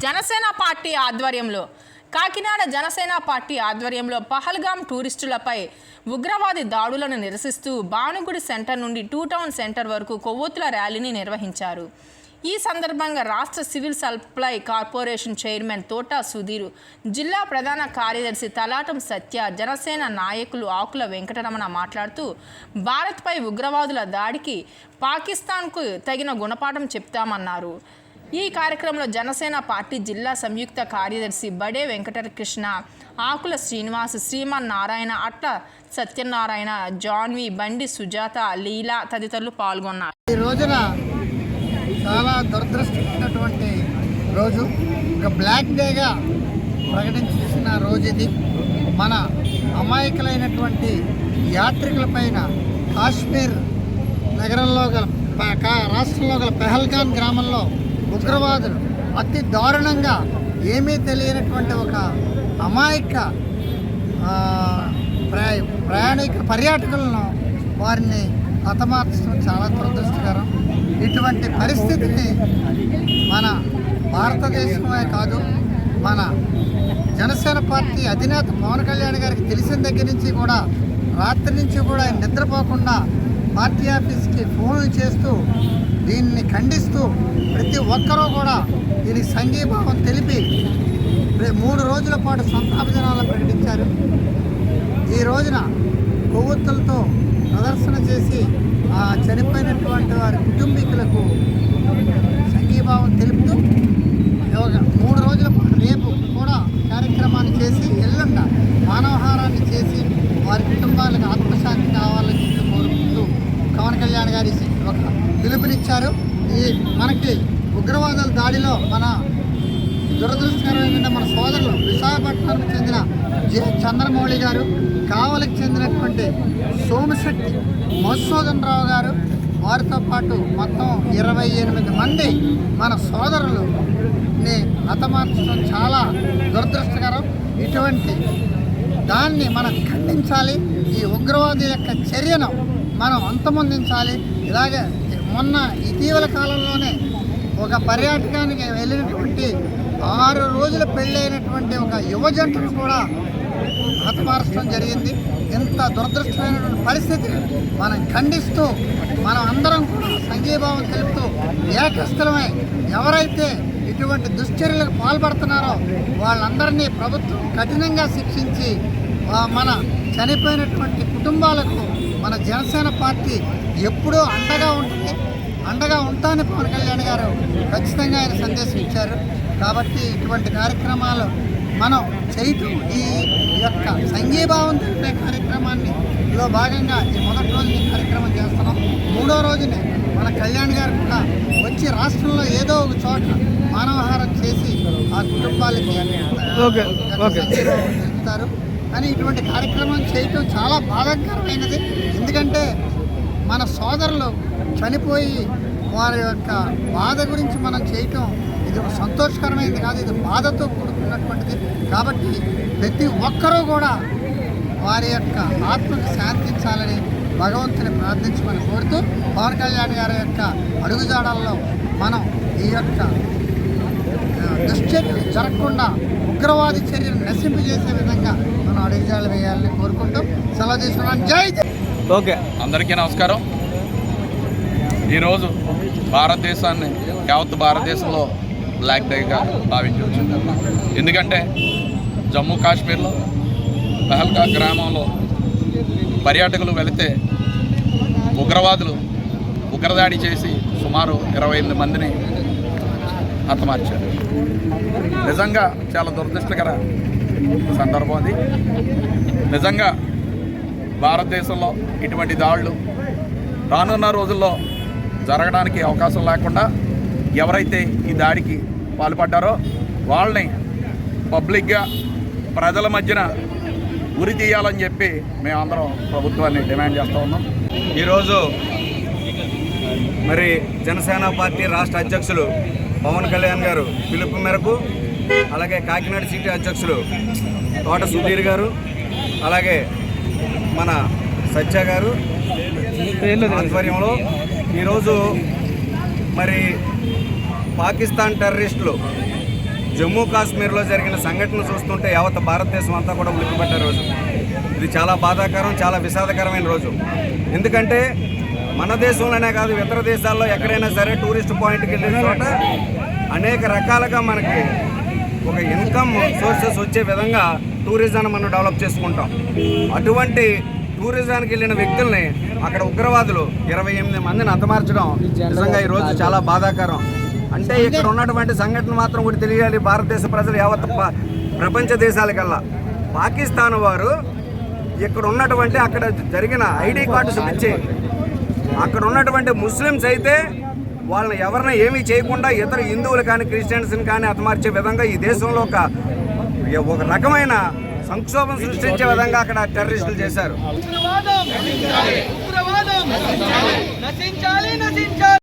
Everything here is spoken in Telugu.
జనసేన పార్టీ ఆధ్వర్యంలో కాకినాడ జనసేన పార్టీ ఆధ్వర్యంలో పహల్గాం టూరిస్టులపై ఉగ్రవాది దాడులను నిరసిస్తూ భానుగుడి సెంటర్ నుండి టూ టౌన్ సెంటర్ వరకు కొవ్వొత్తుల ర్యాలీని నిర్వహించారు. ఈ సందర్భంగా రాష్ట్ర civil supply corporation chairman Thota Sudheer, జిల్లా ప్రధాన కార్యదర్శి తలాటం సత్య, జనసేన నాయకులు ఆకుల వెంకటరమణ మాట్లాడుతూ భారత్పై ఉగ్రవాదుల దాడికి పాకిస్తాన్కు తగిన గుణపాఠం చెప్తామన్నారు. ఈ కార్యక్రమంలో జనసేన పార్టీ జిల్లా సంయుక్త కార్యదర్శి బడే వెంకటకృష్ణ, ఆకుల శ్రీనివాస్, శ్రీమన్ నారాయణ, అట్ల సత్యనారాయణ, జాన్వి, బండి సుజాత, లీలా తదితరులు పాల్గొన్నారు. ఈ రోజున చాలా దురదృష్టమైనటువంటి రోజు, ఒక బ్లాక్ డేగా ప్రకటించిన రోజు ఇది. మన అమాయకులైనటువంటి యాత్రికులపైన కాశ్మీర్ నగరంలో గల రాష్ట్రంలో గల పెహల్గాం గ్రామంలో ఉగ్రవాదులు అతి దారుణంగా ఏమీ తెలియనటువంటి ఒక అమాయక పర్యాటకులను వారిని హతమార్చడం చాలా దురదృష్టకరం. ఇటువంటి పరిస్థితిని మన భారతదేశమే కాదు, మన జనసేన పార్టీ అధినేత పవన్ కళ్యాణ్ గారికి తెలిసిన దగ్గర నుంచి కూడా రాత్రి నుంచి కూడా నిద్రపోకుండా పార్టీ ఆఫీస్కి ఫోన్లు చేస్తూ దీన్ని ఖండిస్తూ ప్రతి ఒక్కరూ కూడా దీనికి సంఘీభావం తెలిపి 3 రోజుల పాటు సంతాప దినాలను ప్రకటించారు. ఈ రోజున కొవ్వొత్తులతో ప్రదర్శన చేసి చనిపోయినటువంటి వారి కుటుంబీకులకు సంఘీభావం తెలుపుతూ 3 రోజుల పాటు రేపు కూడా కార్యక్రమాన్ని చేసి ఎల్లుండ మానవహారాన్ని చేసి వారి కుటుంబాలకు ఆత్మశాంతి కావాలని కోరుకుంటూ పవన్ కళ్యాణ్ గారి ఒక పిలుపునిచ్చారు. ఈ మనకి ఉగ్రవాదుల దాడిలో మన దురదృష్టకరమైన మన సోదరులు విశాఖపట్నానికి చెందిన చంద్రమౌళి గారు, కావలికి చెందినటువంటి సోమశెట్టి మధుసూదన్ రావు గారు, వారితో పాటు మొత్తం 28 మంది మన సోదరులని హతమార్చడం చాలా దురదృష్టకరం. ఇటువంటి దాన్ని మనం ఖండించాలి. ఈ ఉగ్రవాది యొక్క చర్యను మనం అంతమొందించాలి. ఇలాగే మొన్న ఇటీవల కాలంలోనే ఒక పర్యాటకానికి వెళ్ళినటువంటి 6 రోజుల పెళ్ళైనటువంటి ఒక యువజంటను కూడా హతమార్చడం జరిగింది. ఇంత దురదృష్టమైనటువంటి పరిస్థితిని మనం ఖండిస్తూ మనం అందరం కూడా సంఘీభావం తెలుపుతూ ఏకస్థలమై ఎవరైతే ఇటువంటి దుశ్చర్యలకు పాల్పడుతున్నారో వాళ్ళందరినీ ప్రభుత్వం కఠినంగా శిక్షించి మన చనిపోయినటువంటి కుటుంబాలకు మన జనసేన పార్టీ ఎప్పుడూ అండగా ఉంటానని పవన్ కళ్యాణ్ గారు ఖచ్చితంగా ఆయన సందేశం ఇచ్చారు. కాబట్టి ఇటువంటి కార్యక్రమాలు మనం చేయటం ఈ యొక్క సంఘీభావం తెలిపే కార్యక్రమాన్నిలో భాగంగా ఈ మొదటి రోజు ఈ కార్యక్రమం చేస్తున్నాం. 3వ రోజుని మన కళ్యాణ్ గారు కూడా వచ్చి రాష్ట్రంలో ఏదో ఒక చోట మానవహారం చేసి ఆ కుటుంబాలకి చెప్తారు. కానీ ఇటువంటి కార్యక్రమం చేయటం చాలా బాధాకరమైనది. ఎందుకంటే మన సోదరులు చనిపోయి వారి యొక్క బాధ గురించి మనం చేయటం ఇది ఒక సంతోషకరమైనది కాదు, ఇది బాధతో కూడుకున్నటువంటిది. కాబట్టి ప్రతి ఒక్కరూ కూడా వారి యొక్క ఆత్మకు శాంతించాలని భగవంతుని ప్రార్థించమని కోరుతూ పవన్ కళ్యాణ్ గారి యొక్క అడుగుజాడల్లో మనం ఈ యొక్క దుశ్చర్యలు జరగకుండా ఉగ్రవాది చర్యలు నశింపజేసే విధంగా మనం అడుగుజాడలు వేయాలని కోరుకుంటూ సెలవు తీసుకున్నాను. జై ఓకే, అందరికీ నమస్కారం. ఈరోజు భారతదేశాన్ని యావత్ భారతదేశంలో బ్లాక్ డేగా భావించవచ్చు. ఎందుకంటే జమ్మూ కాశ్మీర్లో పహల్గాం గ్రామంలో పర్యాటకులు వెళితే ఉగ్రవాదులు ఉగ్రదాడి చేసి సుమారు 28 మందిని హతమార్చారు. నిజంగా చాలా దురదృష్టకర సందర్భం అది. నిజంగా భారతదేశంలో ఇటువంటి దాడులు రానున్న రోజుల్లో జరగడానికి అవకాశం లేకుండా ఎవరైతే ఈ దాడికి పాల్పడ్డారో వాళ్ళని పబ్లిక్గా ప్రజల మధ్యన ఉరి తీయాలని చెప్పి మేమందరం ప్రభుత్వాన్ని డిమాండ్ చేస్తూ ఉన్నాం. ఈరోజు మరి జనసేన పార్టీ రాష్ట్ర అధ్యక్షులు పవన్ కళ్యాణ్ గారు పిలుపు మేరకు, అలాగే కాకినాడ సిటీ అధ్యక్షులు తోట సుధీర్ గారు, అలాగే మన సత్య గారు ఆధ్వర్యంలో ఈరోజు మరి పాకిస్తాన్ టెర్రరిస్టులు జమ్మూ కాశ్మీర్లో జరిగిన సంఘటన చూస్తుంటే యావత్ భారతదేశం అంతా కూడా ఉలిక్కిపడ్డ రోజు. ఇది చాలా బాధాకరం, చాలా విషాదకరమైన రోజు. ఎందుకంటే మన దేశంలోనే కాదు, ఇతర దేశాల్లో ఎక్కడైనా సరే టూరిస్ట్ పాయింట్కి వెళ్ళిన చోట అనేక రకాలుగా మనకి ఒక ఇన్కమ్ సోర్సెస్ వచ్చే విధంగా టూరిజాన్ని మనం డెవలప్ చేసుకుంటాం. అటువంటి టూరిజానికి వెళ్ళిన వ్యక్తుల్ని అక్కడ ఉగ్రవాదులు 28 మందిని హతమార్చడం నిజంగా ఈరోజు చాలా బాధాకరం. అంటే ఇక్కడ ఉన్నటువంటి సంఘటన మాత్రం ఒకటి తెలియాలి భారతదేశ ప్రజలు యావత్ ప్రపంచ దేశాలకల్లా. పాకిస్తాన్ వారు ఇక్కడ ఉన్నటువంటి అక్కడ జరిగిన ఐడి కార్డు చూపించి అక్కడ ఉన్నటువంటి ముస్లిమ్స్ అయితే వాళ్ళని ఎవరిని ఏమీ చేయకుండా ఇతర హిందువులు కానీ క్రిస్టియన్స్ని కానీ హతమార్చే విధంగా ఈ దేశంలో ఒక రకమైన సంక్షోభం సృష్టించే విధంగా అక్కడ టెర్రరిస్టులు చేశారు.